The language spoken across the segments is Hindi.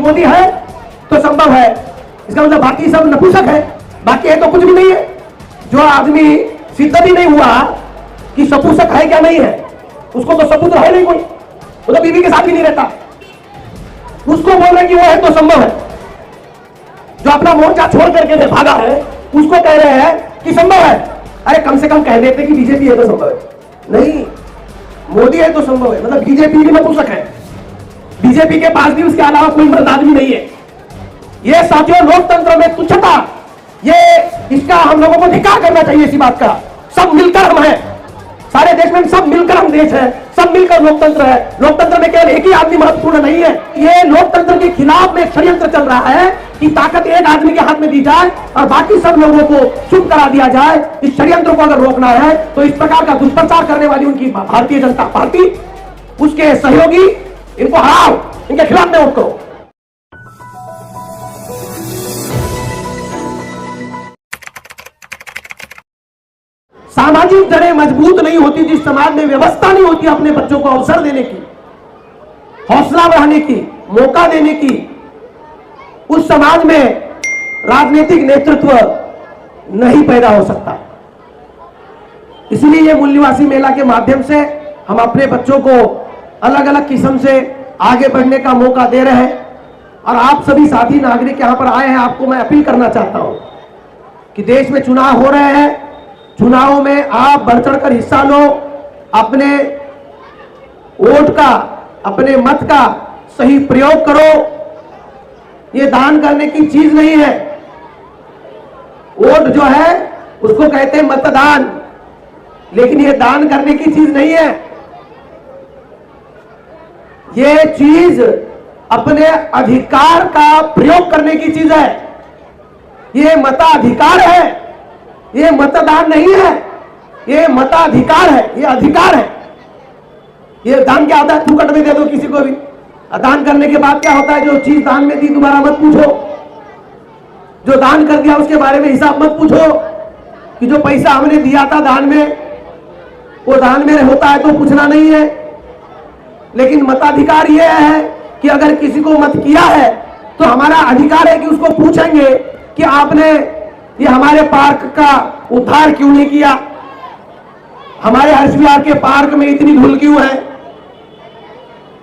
मोदी है तो संभव है, इसका मतलब बाकी सब नपुंसक है, बाकी है तो कुछ भी नहीं है। जो आदमी सिद्ध भी नहीं हुआ कि सपुंसक है क्या नहीं है, उसको तो सपुत्र है नहीं कोई, वो तो बीवी के साथ भी नहीं रहता, उसको बोल रहे कि वो है तो संभव है। जो अपना मोर्चा छोड़ करके भागा है उसको कह रहे हैं कि संभव है। अरे कम से कम कह देते कि बीजेपी है तो संभव है, नहीं मोदी है तो संभव है, मतलब बीजेपी भी नपुंसक है, बीजेपी के पास भी उसके अलावा कोई मर्द आदमी नहीं है। ये साथियों लोकतंत्र में तुच्छता, ये इसका हम लोगों को धिक्कार करना चाहिए। इसी बात का सब मिलकर हम हैं, सारे देश में सब मिलकर हम देश है, सब मिलकर लोकतंत्र है। लोकतंत्र में केवल एक ही आदमी महत्वपूर्ण नहीं है। ये लोकतंत्र के खिलाफ में षड्यंत्र चल रहा है कि ताकत एक आदमी के हाथ में दी जाए और बाकी सब लोगों को चुप करा दिया जाए। इस षड्यंत्र को अगर रोकना है तो इस प्रकार का दुष्प्रचार करने वाली उनकी भारतीय जनता पार्टी, उसके सहयोगी, इनको हराओ, इनके खिलाफ में वोट करो। सामाजिक जड़ें मजबूत नहीं होती, जिस समाज में व्यवस्था नहीं होती अपने बच्चों को अवसर देने की, हौसला बढ़ाने की, मौका देने की, उस समाज में राजनीतिक नेतृत्व नहीं पैदा हो सकता। इसलिए ये मूल निवासी मेला के माध्यम से हम अपने बच्चों को अलग अलग किस्म से आगे बढ़ने का मौका दे रहे हैं। और आप सभी साथी नागरिक यहां पर आए हैं, आपको मैं अपील करना चाहता हूं कि देश में चुनाव हो रहे हैं, चुनावों में आप बढ़ चढ़कर हिस्सा लो, अपने वोट का, अपने मत का सही प्रयोग करो। ये दान करने की चीज नहीं है। वोट जो है उसको कहते हैं मतदान, लेकिन ये दान करने की चीज नहीं है। ये चीज अपने अधिकार का प्रयोग करने की चीज है। ये मताधिकार है, ये मतदान नहीं है, ये मताधिकार है, ये अधिकार है। ये दान क्या होता है? फुकट में दे दो किसी को भी, दान करने के बाद क्या होता है? जो चीज दान में दी दोबारा मत पूछो, जो दान कर दिया उसके बारे में हिसाब मत पूछो कि जो पैसा हमने दिया था दान में वो दान में होता है तो पूछना नहीं है। लेकिन मताधिकार ये है कि अगर किसी को मत किया है तो हमारा अधिकार है कि उसको पूछेंगे कि आपने ये हमारे पार्क का उद्धार क्यों नहीं किया, हमारे हर्ष विहार के पार्क में इतनी धूल क्यों है,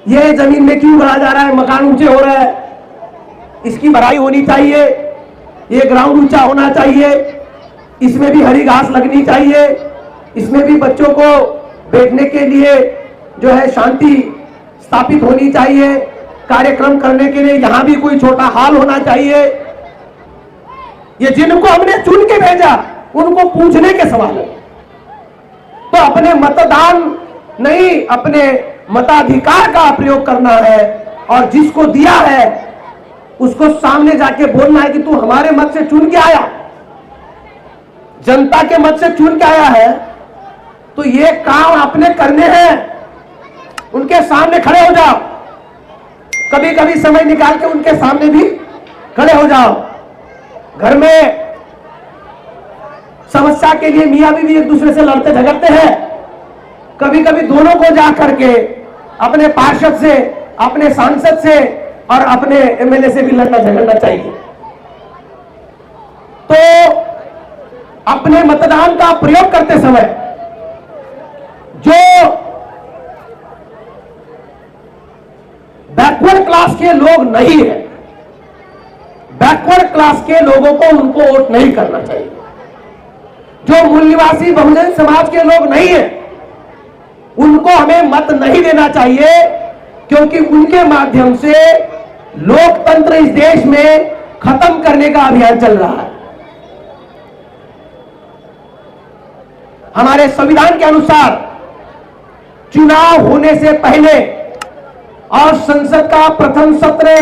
ये जमीन में क्यों भरा जा रहा है, मकान ऊंचे हो रहे हैं, इसकी भराई होनी चाहिए, ये ग्राउंड ऊंचा होना चाहिए, इसमें भी हरी घास लगनी चाहिए, इसमें भी बच्चों को बैठने के लिए जो है शांति स्थापित होनी चाहिए, कार्यक्रम करने के लिए यहां भी कोई छोटा हॉल होना चाहिए। ये जिनको हमने चुन के भेजा उनको पूछने के सवाल है। तो अपने मतदान नहीं, अपने मताधिकार का प्रयोग करना है और जिसको दिया है उसको सामने जाके बोलना है कि तू हमारे मत से चुन के आया, जनता के मत से चुन के आया है, तो ये काम आपने करने हैं। उनके सामने खड़े हो जाओ, कभी कभी समय निकाल के उनके सामने भी खड़े हो जाओ। घर में समस्या के लिए मियां बीवी एक दूसरे से लड़ते झगड़ते हैं, कभी कभी दोनों को जा करके अपने पार्षद से, अपने सांसद से और अपने एमएलए से भी लड़ना झगड़ना चाहिए। तो अपने मतदान का प्रयोग करते समय जो बैकवर्ड क्लास के लोग नहीं है, बैकवर्ड क्लास के लोगों को उनको वोट नहीं करना चाहिए। जो मूल निवासी बहुजन समाज के लोग नहीं है उनको हमें मत नहीं देना चाहिए, क्योंकि उनके माध्यम से लोकतंत्र इस देश में खत्म करने का अभियान चल रहा है। हमारे संविधान के अनुसार चुनाव होने से पहले और संसद का प्रथम सत्र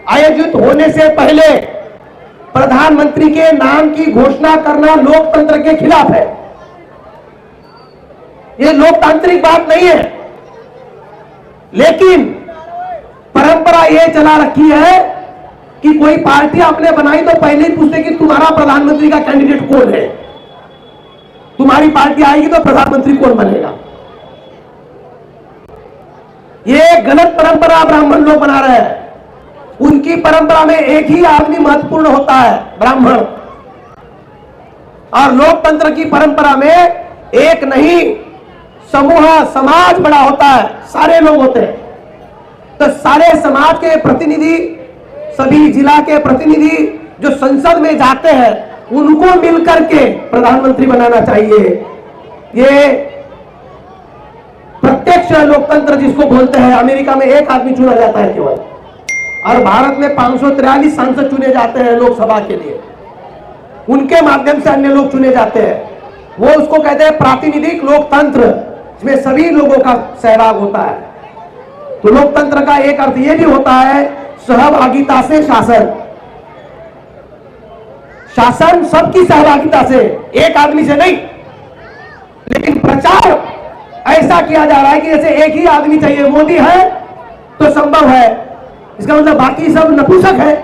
आयोजित होने से पहले प्रधानमंत्री के नाम की घोषणा करना लोकतंत्र के खिलाफ है। यह लोकतांत्रिक बात नहीं है, लेकिन परंपरा यह चला रखी है कि कोई पार्टी आपने बनाई तो पहले ही पूछते कि तुम्हारा प्रधानमंत्री का कैंडिडेट कौन है, तुम्हारी पार्टी आएगी तो प्रधानमंत्री कौन बनेगा। यह गलत परंपरा ब्राह्मण लोग बना रहे हैं। उनकी परंपरा में एक ही आदमी महत्वपूर्ण होता है, ब्राह्मण। और लोकतंत्र की परंपरा में एक नहीं, समूह समाज बड़ा होता है, सारे लोग होते हैं। तो सारे समाज के प्रतिनिधि, सभी जिला के प्रतिनिधि जो संसद में जाते हैं, उनको मिलकर के प्रधानमंत्री बनाना चाहिए। ये प्रत्यक्ष लोकतंत्र जिसको बोलते हैं। अमेरिका में एक आदमी चुना जाता है केवल, और भारत में 543 सांसद चुने जाते हैं लोकसभा के लिए, उनके माध्यम से अन्य लोग चुने जाते हैं। वो उसको कहते हैं प्रातिनिधिक लोकतंत्र, इसमें सभी लोगों का सहभाग होता है। तो लोकतंत्र का एक अर्थ यह भी होता है सहभागिता से शासन। शासन सबकी सहभागिता से, एक आदमी से नहीं। लेकिन प्रचार ऐसा किया जा रहा है कि जैसे एक ही आदमी चाहिए, मोदी है तो संभव है, इसका मतलब बाकी सब नपुंसक है,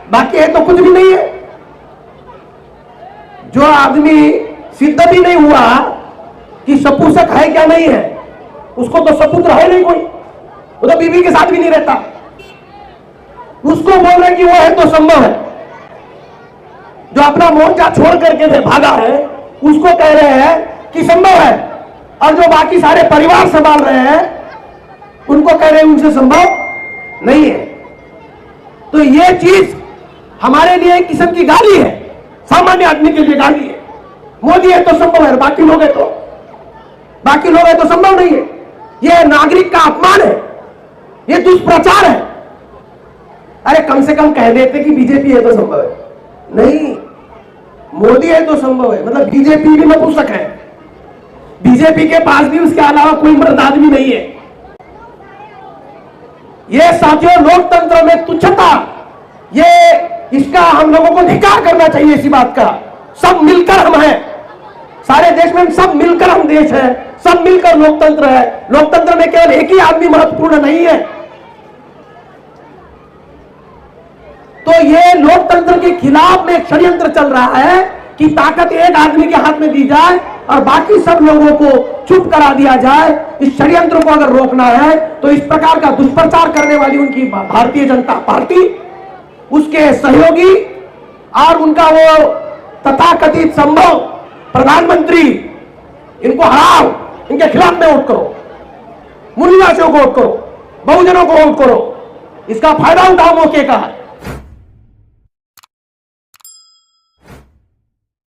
बाकी है तो कुछ भी नहीं है। जो आदमी सिद्ध भी नहीं हुआ कि सपुंसक है क्या नहीं है, उसको तो सपुत्र है नहीं कोई, वो तो बीवी के साथ भी नहीं रहता, उसको बोल रहे कि वो है तो संभव है। जो अपना मोर्चा छोड़ करके भागा है, उसको कह रहे हैं कि संभव है, और जो बाकी सारे परिवार संभाल रहे हैं, उनको कह रहे हैं उनसे संभव नहीं है। तो ये चीज हमारे लिए एक किस्म की गाली है, सामान्य आदमी के लिए गाली है। मोदी है तो संभव है, बाकी लोग है तो संभव नहीं है। यह नागरिक का अपमान है, यह दुष्प्रचार है। अरे कम से कम कह देते कि बीजेपी है तो संभव है, नहीं, मोदी है तो संभव है, मतलब बीजेपी भी नपुंसक है, बीजेपी के पास भी उसके अलावा कोई मर्द आदमी नहीं है। ये साथियों लोकतंत्र में तुच्छता, ये इसका हम लोगों को धिक्कार करना चाहिए। इसी बात का सब मिलकर हम हैं, सारे देश में सब मिलकर हम देश है, सब मिलकर लोकतंत्र है। लोकतंत्र में केवल एक ही आदमी महत्वपूर्ण नहीं है। तो ये लोकतंत्र के खिलाफ में एक षड्यंत्र चल रहा है कि ताकत एक आदमी के हाथ में दी जाए और बाकी सब लोगों को चुप करा दिया जाए। इस षड्यंत्र को अगर रोकना है तो इस प्रकार का दुष्प्रचार करने वाली उनकी भारतीय जनता पार्टी, उसके सहयोगी और उनका वो तथाकथित संभव प्रधानमंत्री, इनको हराओ, इनके खिलाफ में वोट करो, मूलवासियों को वोट करो, बहुजनों को वोट करो, इसका फायदा उठाओ मौके का।